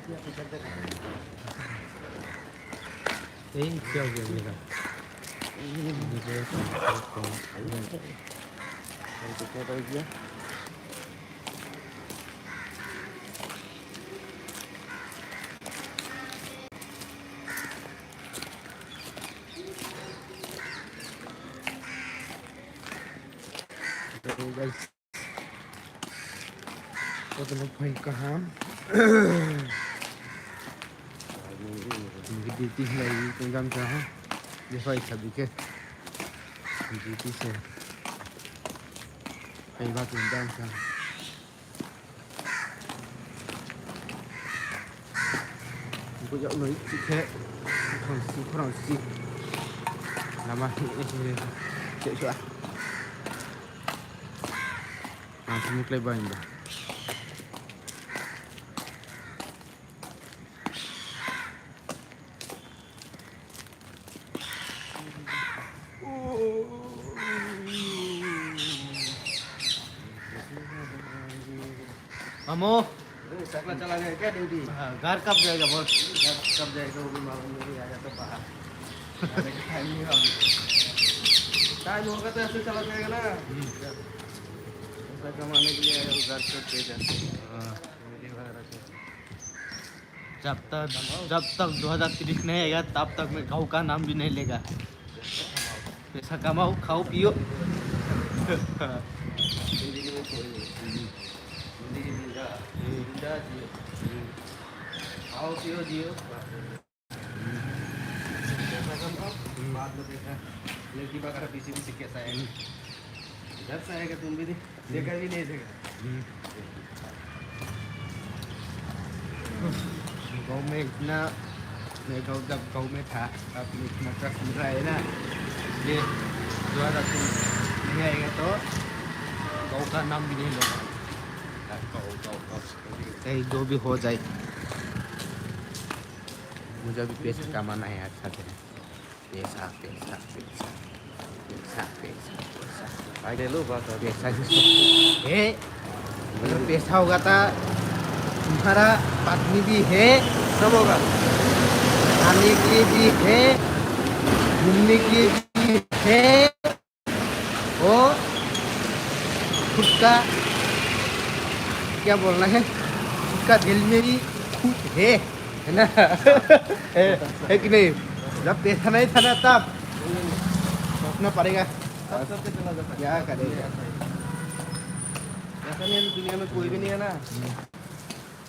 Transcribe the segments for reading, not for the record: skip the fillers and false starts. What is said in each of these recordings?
क्या हो गया मेरा? कहाँ duty lagi tenggang kah? Dia fight sabi ke duty से कई बार tenggang kah? Aku jauh lagi ke Fransi nama ini cek cuak langsung mulai banyak. Amo, सकला चला गया क्या ड्यूटी? घर कब जाएगा बोल? कब जाएगा वो भी मालूम नहीं आया तो बाहर आने का टाइम नहीं होगा टाइम होगा तो ऐसे चला जाएगा ना पैसा कमाने के लिए आया वो घर से तेज है जब तक 2030 नहीं आएगा तब तक मैं गाँव का नाम भी नहीं लेगा। पैसा कमाओ, खाओ, पियो। जिंदगी में कोई नहीं जिंदगी जिंदा जियो खाओ पियो जियो पैसा कमाओ बाद में देखा लड़की वगैरह पीछे पीछे कैसा है घर से आएगा तुम भी देखा भी नहीं देखा गाँव में इतना मैं जब गाँव में था अब इतना कष्ट मिल रहा है ना ये 2030 नहीं आएगा तो गाँव का नाम भी नहीं लेगा। चाहे जो भी हो जाए मुझे भी पैसा कमाना है अच्छा से पैसा पैसा पैसा पैसा पैसा पैसा आगे लो बात पैसा ही सब है। अगर पैसा होगा तो तुम्हारा पत्नी भी है, सब होगा खाने के लिए भी है, घूमने के लिए भी है और खुद का क्या बोलना है उसका दिल में भी खुद है ना? है कि नहीं? जब पैसा नहीं था ना तब सोचना पड़ेगा सब सबसे चला जाता है क्या करेगा। ऐसा नहीं है दुनिया में कोई भी नहीं है ना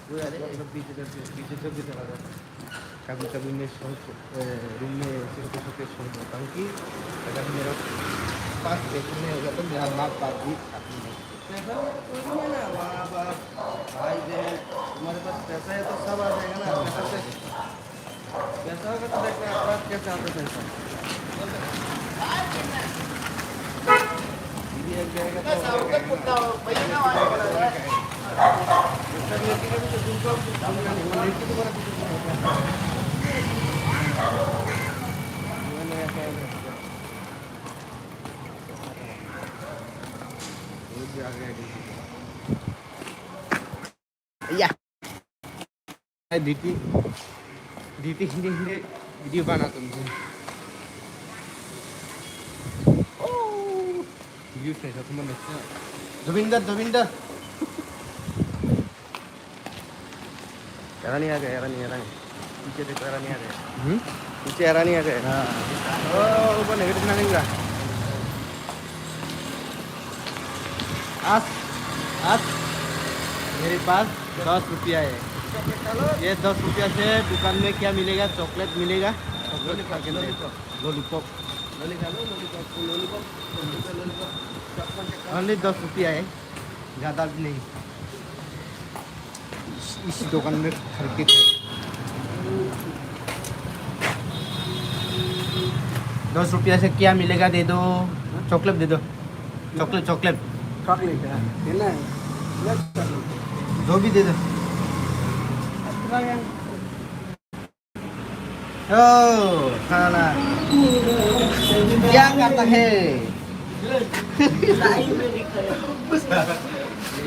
कोई मतलब पीछे सब भी चला जाता है कभी कभी मैं रूम में सोते सोते सोच जाता हूँ कि अगर मेरे पास पैसा नहीं होगा तो मेरा माँ बाप भी अपनी नहीं। पैसा कोई भी नहीं है ना माँ बाप भाई बहन तुम्हारे पास पैसा है तो सब आ जाएगा ना पैसा होगा तो देखना आपके पास कैसे आता पैसा दीदी एक जाएगा तो या दीदी दीदी हिंदी हिंदी वीडियो बना तुमसे वीडियो नहीं था तुम्हें धविंदर धविंदर यारा नहीं आ गया पीछे देखो यारा नहीं आ गया पीछे यारा नहीं आ गया ओ ऊपर नेगेटिव ना नहीं आज आज मेरे पास 10 रुपया है। ये 10 रुपया से दुकान में क्या मिलेगा? चॉकलेट मिलेगा, लॉलीपॉप ओनली 10 रुपया है, ज़्यादा भी नहीं। इसी दुकान में खरीद के 10 रुपया से क्या मिलेगा? दे दो चॉकलेट, दे दो चॉकलेट चॉकलेट चॉकलेट है ना जो भी दे दो। ओ खाना क्या करता है?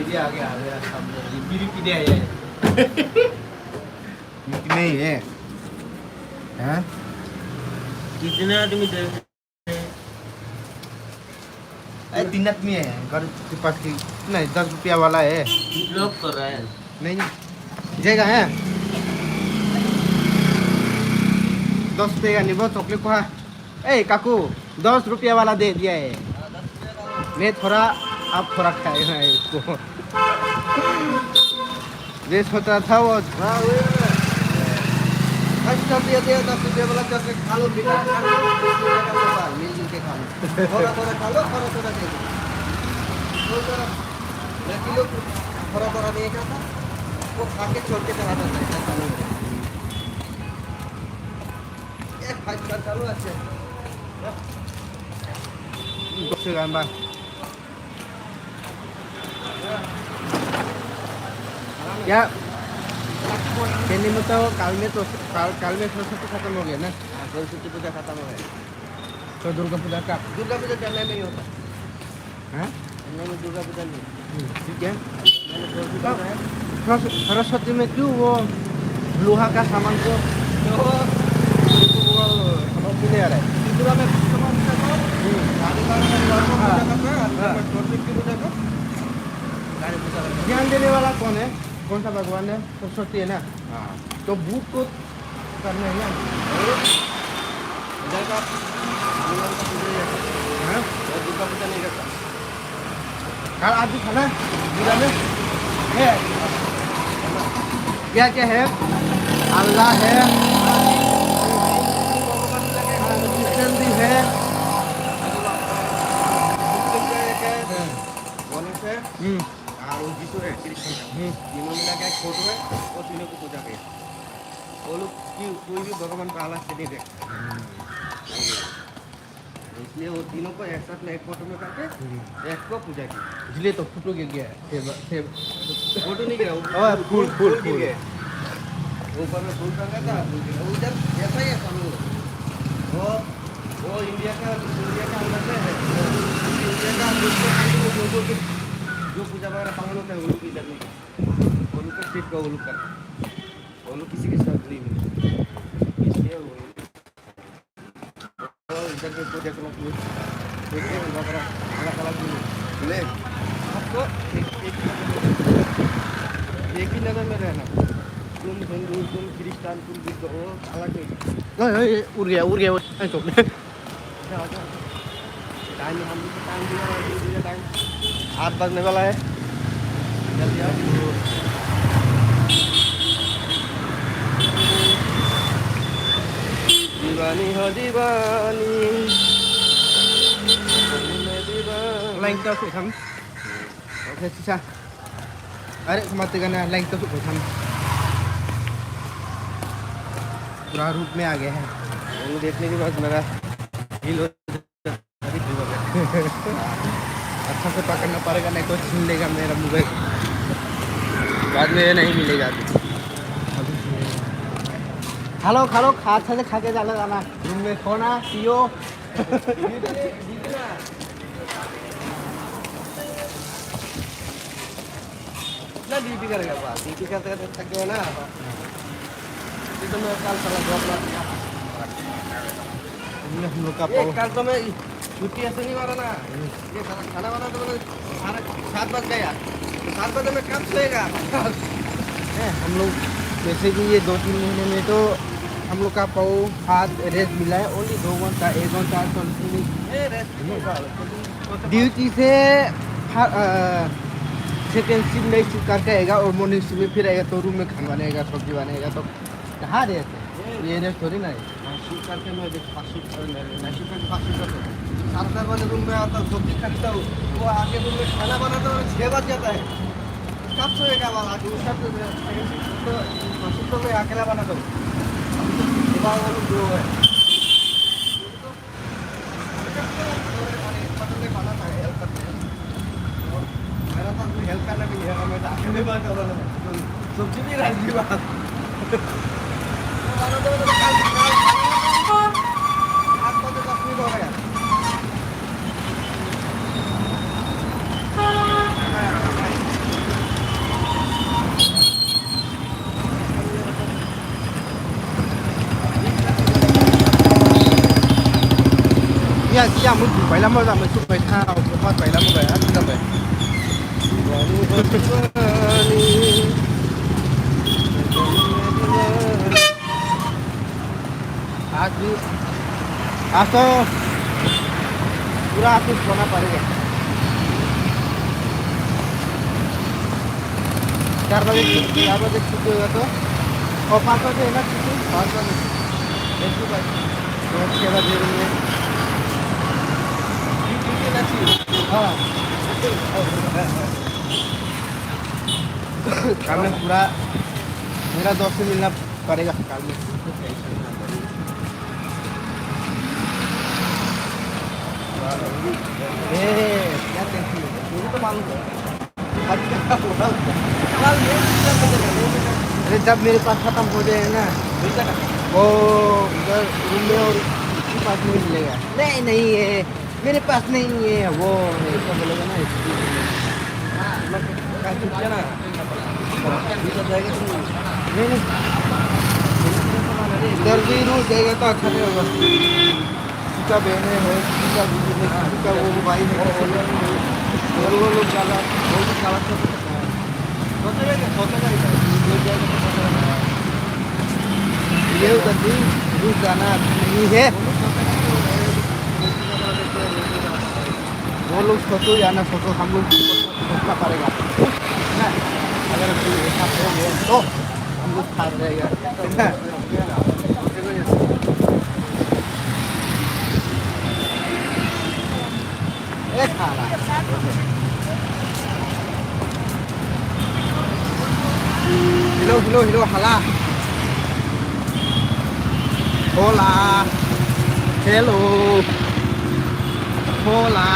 ये आ गया सामने, ये बीड़ी पीने आया है। नहीं है हाँ कितने आदमी दे तीन आदमी है घर के पास की नहीं 10 रुपया वाला है लोग कर रहा है नहीं जगह है 10 रुपये का निबो चॉकलेट को ए काकू 10 रुपया वाला दे दिया है मैं थोड़ा आप थोड़ा खाएगा इसको ये सोचा था वो अच्छा दिया 10 रुपये वाला चॉकलेट खा लो बिना खा लो मिलजुल के खा लो थोड़ा थोड़ा खा लो थोड़ा थोड़ा दे दो किलो थोड़ा थोड़ा नहीं खाता वो खा के छोड़ के चला जाता है ऐसा नहीं है एक फाइट कर चालू আছে বসে গান বা क्या कहने में तो काल में सरस्वती खत्म हो गया ना सरस्वती पूजा खत्म हो गया तो दुर्गा पूजा का दुर्गा पूजा चेन्नई में ही होता है चेन्नई में दुर्गा पूजा नहीं ठीक है सरस्वती में क्यों वो लोहा का सामान को समझ नहीं आ रहा है त्रिपुरा में ज्ञान देने वाला कौन है कौन सा भगवान है सरस्वती है ना तो भूत को करना है ना दुर्गा पूजा नहीं करता कल आज भी खाना पूजा में है क्या क्या है अल्लाह है कृष्ण भी है और वो जीसू है कृष्ण तीनों मिला के एक फोटो है वो तीनों को पूजा किया वो लोग की कोई भी भगवान का अलग से नहीं देखता इसलिए वो तीनों को एक साथ में एक फोटो में करके एक को पूजा की इसलिए तो फोटो गिर गया है फोटो नहीं गिरा फूल फूल गिर फूल गया ऊपर में फूल टंगा था उधर ऐसा ही है सब लोग वो इंडिया का अंदर में है इंडिया का जो पूजा वगैरह पालन होता है वो लोग इधर नहीं वो लोग का सिर्फ वो लोग करते वो लोग किसी के साथ नहीं मिलते इसलिए वो इधर के पूजा को देखिए वगैरह अलग अलग मिले आपको एक ही नगर में रहना तुम हिंदू तुम क्रिश्चियन तुम बुद्ध हो अलग नहीं उड़ गया चुप टाइम हम टाइम दिया टाइम 8 बजने वाला है जल्दी आओ दीवानी हो दीवानी लाइन तो phải thắm ok cha अरे मत करना लाइन तो phải thắm पूरा रूप में आ गया है वो देखने के बाद मेरा हिल अच्छा से पकड़ना पड़ेगा नहीं तो छीन लेगा मेरा मोबाइल बाद में ये नहीं मिलेगा हेलो खा लो अच्छा से खा के जाना रूम में सोना पियो ना ड्यूटी करेगा बात ड्यूटी करते करते थक गए ना तो मैं कल साला जॉब लग गया हम लोग का कल तो मैं छुट्टी ऐसे नहीं मारा ना ये खाना वाना तो मैंने 7 बज गया तो 7 बजे में कब सोएगा हम लोग वैसे भी ये 2-3 महीने में तो हम लोग का पाओ हाथ रेस्ट मिला है ओनली 2 घंटा 1 घंटा ड्यूटी से सेकेंड शिफ्ट नहीं शिफ्ट करके आएगा और मॉर्निंग शिफ्ट में फिर आएगा तो रूम में खाना बनेगा सब्जी बनेगा तो कहाँ रहते ये रेस्ट थोड़ी ना है शूट करके मैं 7 बजे रूम में आता हूँ सब्जी खरीदता हूँ वो आके रूम में खाना बनाता हूँ 6 बज जाता है कब सोएगा वाला तो मैं अकेला बनाता हूँ वो लोग जो है खाना था हेल्प करते हैं मेरा पास कोई हेल्प करना भी है मैं अकेले बात कर रहा हूँ सब्जी भी राइस की बात Ya ya mun tu pai lam ma mun tu pai tha ko ma pai lam ga ya ta pai. आज भी आज तो पूरा ऑफिस होना पड़ेगा 4 बजे छुट्टी होगा तो और 5 बजे है ना छुट्टी 5 बजे एक ही बजे तो 6 बजे हाँ कल में पूरा मेरा दोस्त से मिलना पड़ेगा कल में क्या टेंशन मुझे तो मालूम है अरे जब मेरे पास खत्म हो जाए ना वो उधर रूम में और उसके पास नहीं मिलेगा नहीं नहीं है मेरे पास नहीं है वो ऐसा बोलेगा ना नहीं इधर भी रूल जाएगा तो अच्छा नहीं होगा उसका बहन है उसका उसका वो भाई है और वो लोग ज़्यादा वो लोग ज़्यादा ये उधर भी रूल जाना नहीं है वो लोग सोचो या ना सोचो हम लोग सोचना पड़ेगा अगर ऐसा हो गया तो हम लोग खा जाएगा Hello, hello, hello, hala. Hola. Hello. Hola.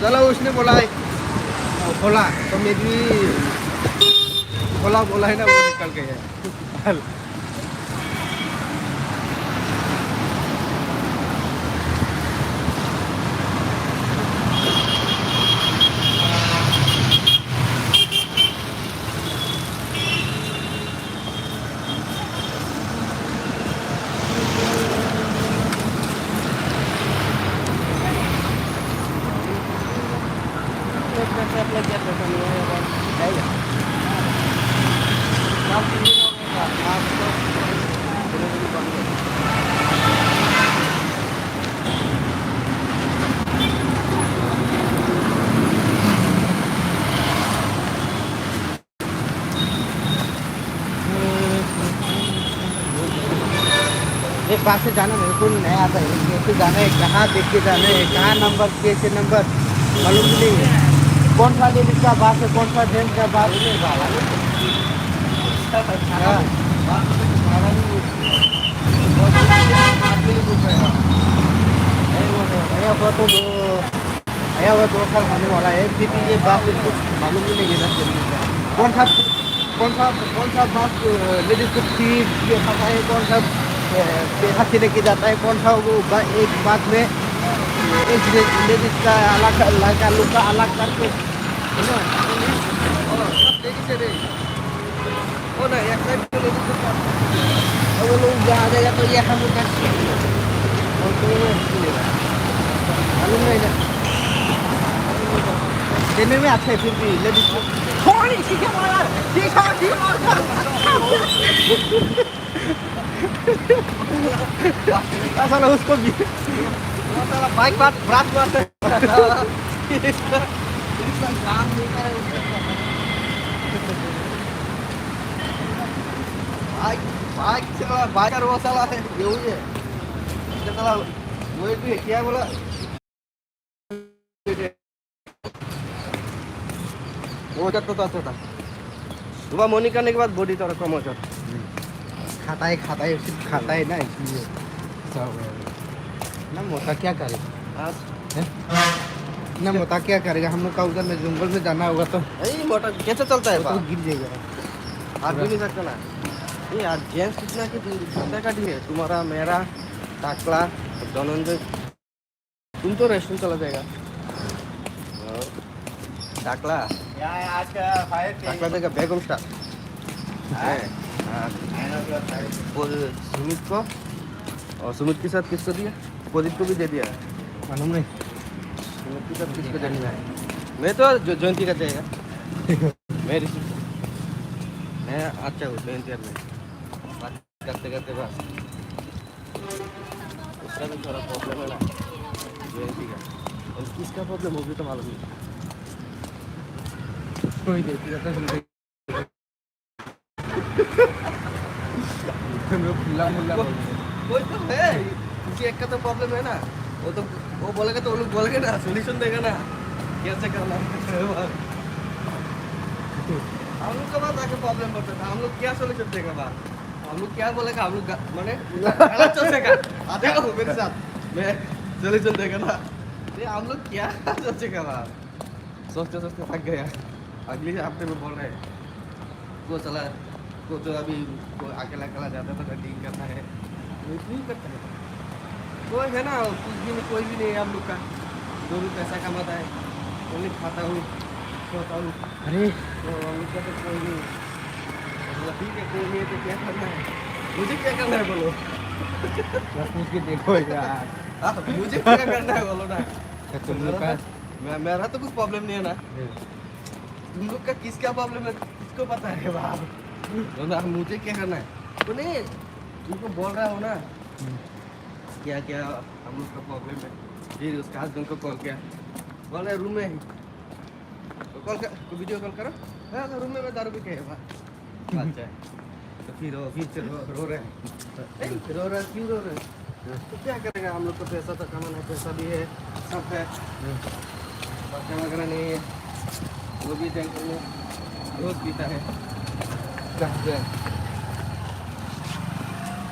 चलो उसने बोला है होला तो मेरी होला बोला है ना वो निकल गए हैं एक बात से जाना मेरे को नहीं आता है कैसे जाना है कहाँ देख के जाना है कहाँ नंबर कैसे नंबर मालूम भी नहीं है कौन सा लेडीज का बात है कौन सा जेंट्स का बात है आया हुआ 2 साल होने वाला है फिर भी ये बात कुछ मालूम ही नहीं है कौन सा बात लेडीज को ठीक खाता है कौन सा पैसा से लेके जाता है कौन सा वो एक बात में एक लेडीज का अलग लड़का लोग का अलग करके है ना वो ना एक साइड को लेडीज को वो लोग जा जाएगा तो ये हम लोग मालूम नहीं ना देने में अच्छा है फिर भी लेडीज को साला उसको भी बाइक बात रात बात बाइक चला बाइकर वो साला है ये हुई है साला वो भी क्या बोला वो जाता था सुबह मॉर्निंग करने के बाद बॉडी थोड़ा कम हो जाता खाता है सिर्फ खाता है ना इसलिए ना मोटा क्या करेगा ना मोटा क्या करेगा हम लोग का उधर में जंगल में जाना होगा तो यही मोटा कैसे चलता है तो गिर जाएगा हाथ भी नहीं सकता ना ये यार जेंट्स कितना कि बंदा का है तुम्हारा मेरा टाकला धनंजय तुम तो रेस्टोरेंट चला जाएगा टाकला टाकला देगा बेगम स्टार है। हाँ, वो सुमित को, और सुमित के साथ किसको दिया? प्रदीप को भी दे दिया। मालूम नहीं। सुमित के साथ किसको देना है? मैं तो जयंती का जाएगा। मैं रिसीव, मैं अच्छा हूँ जयंती में बात करते करते बस। उसका भी थोड़ा प्रॉब्लम है ना जयंती का, और किसका प्रॉब्लम होगी तो मालूम नहीं। कोई देखिए तो खुला मुल्ला कोई तो है, किसी एक का तो प्रॉब्लम है ना। वो बोलेगा तो वो लोग बोलेंगे ना, सोल्यूशन देगा ना कैसे करना है। हम लोग का बात आके प्रॉब्लम करता था, हम लोग क्या सोल्यूशन देगा बात, हम लोग क्या बोलेगा, हम लोग माने गलत सोचेगा। आते हो मेरे साथ, मैं सोल्यूशन देगा ना, ये हम लोग क्या सोचेगा बात। सोचते सोचते थक गया। अगली हफ्ते में बोल रहे हैं वो चला, को तो अभी अकेला अकेला जाता तो डील करना है, नहीं करता है। कोई है ना, कुछ भी नहीं, कोई भी नहीं है हम लोग का। जो भी पैसा कमाता है वो नहीं खाता हूँ, सोता हूँ। अरे तो हम लोग का तो कोई नहीं। मतलब ठीक है, कोई नहीं है तो क्या करना है, मुझे क्या करना है बोलो। बस पूछ के देखो यार। मुझे क्या करना है बोलो ना। तुम लोग का मेरा तो कुछ प्रॉब्लम नहीं है ना, तुम लोग का किसका प्रॉब्लम है किसको पता है बाप। तो ना मुझे क्या करना है तो नहीं, तुमको बोल रहा हो ना क्या क्या हम लोग का प्रॉब्लम है। फिर उसके हस्बैंड को कॉल किया, बोल रहे रूम में ही तो कॉल कर, तो वीडियो कॉल करो। हाँ रूम में मैं दारू पी के अच्छा है। तो फिर से रो रहे हैं, रो रहे क्यों रो रहे हैं? तो क्या करेगा, हम लोग को पैसा तो कमाना है, पैसा भी है, सब है, बच्चा वगैरह नहीं है, वो भी टेंशन में रोज पीता है।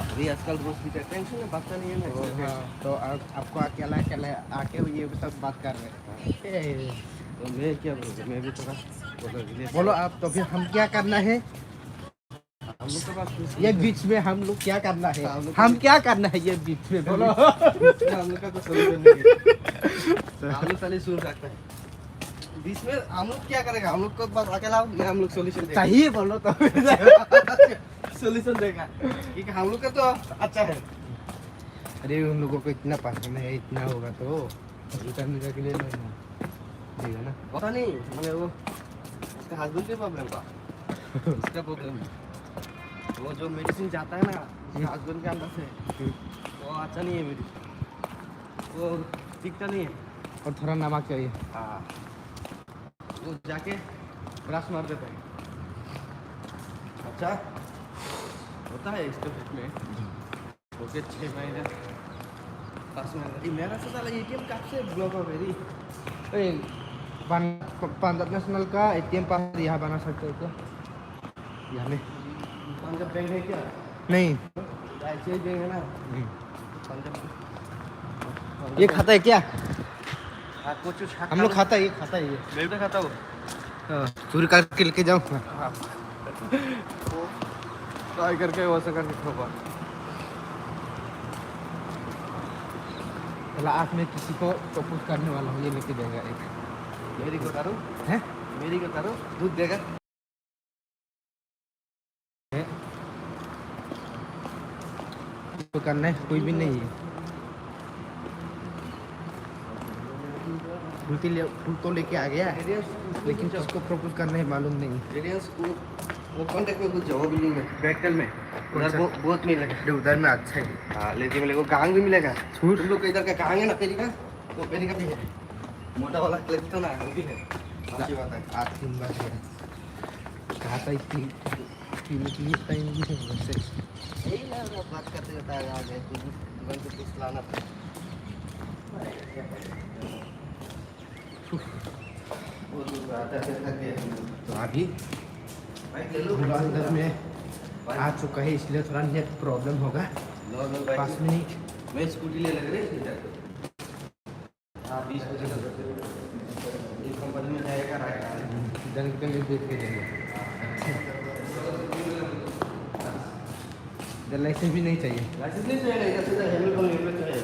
अभी आजकल रोज पीता है, टेंशन में बच्चा नहीं है ना। हाँ, तो आपको अकेला अकेला आके ये सब बात कर रहे हैं। तो मैं क्या बोलूँ, मैं भी थोड़ा बोलो आप, तो फिर हम क्या करना है हम लोग के पास ये बीच में, हम लोग क्या करना है, हम लोग हम क्या करना है ये बीच में बोलो। हम लोग का कोई सोल्यूशन नहीं है। हम लोग खाली सुन सकते हैं, बीच में हम लोग क्या करेगा, हम लोग को बस अकेला मैं हम लोग सोल्यूशन देगा। सही बोलो तो सोल्यूशन देगा क्योंकि हम लोग का तो अच्छा है। अरे उन लोगों को इतना पसंद है, इतना होगा तो रिटर्न के लिए देगा ना। पता नहीं मैंने वो उसका हस्बैंड के प्रॉब्लम का उसका प्रॉब्लम है। वो जो मेडिसिन जाता है ना उसका हस्बैंड के अंदर से, वो अच्छा नहीं है मेडिसिन, वो टिकता नहीं है। और थोड़ा नमक चाहिए। हाँ वो जाके ब्रश मार देता है। अच्छा होता है इसके पेट में ओके 6 महीने 10 महीने। मेरा से साला एटीएम कब से ब्लॉक हो गई? पंजाब नेशनल का एटीएम पास यहाँ बना सकते हो क्या? यहाँ में पंजाब बैंक है क्या? नहीं, ऐसे ही बैंक है ना पंजाब। ये खाता है क्या? हाँ कुछ हम लोग खाता है, ये खाता है ये। मैं भी खाता हूँ। चोरी करके लेके जाऊँ। हाँ ट्राई करके वैसे करके खाओ। लास्ट में किसी को प्रपोज करने वाला हूँ, ये लेके जाएगा एक। मेरी को करो हैं? मेरी को करो, दूध देगा। तो करना है कोई भी नहीं है। फूल तो लेके आ गया है, लेकिन किसको प्रपोज करना है मालूम नहीं। रेडियंस वो कॉन्टेक्ट में कुछ जगह भी नहीं है बैकल में, उधर बहुत मिलेगा। उधर में अच्छा है। हाँ लेकिन मिलेगा, गांग भी मिलेगा। छूट तुम लोग का इधर का गांग है ना पेरी का, तो पेरी का भी है, मोटा वाला क्लिप तो ना वो भी है। अच्छी बात है। 8-3 बार कहा था इतनी टाइम भी है वैसे। यही ना बात करते रहता है आगे दुकान पे कुछ लाना था। वो दूर आता है थक गया। तो अभी बाइक ले लो। पूरा अंदर में आ चुका है, इसलिए थोड़ा नेट प्रॉब्लम होगा। नॉर्मल 5 बाइक मिनट मैं स्कूटी ले लग रही है। हाँ 20 बजे तक एक कंपनी में जाएगा राइट जन के लिए देख के देंगे। लाइसेंस भी नहीं चाहिए। लाइसेंस नहीं चाहिए, सीधा हेलमेट और हेलमेट चाहिए।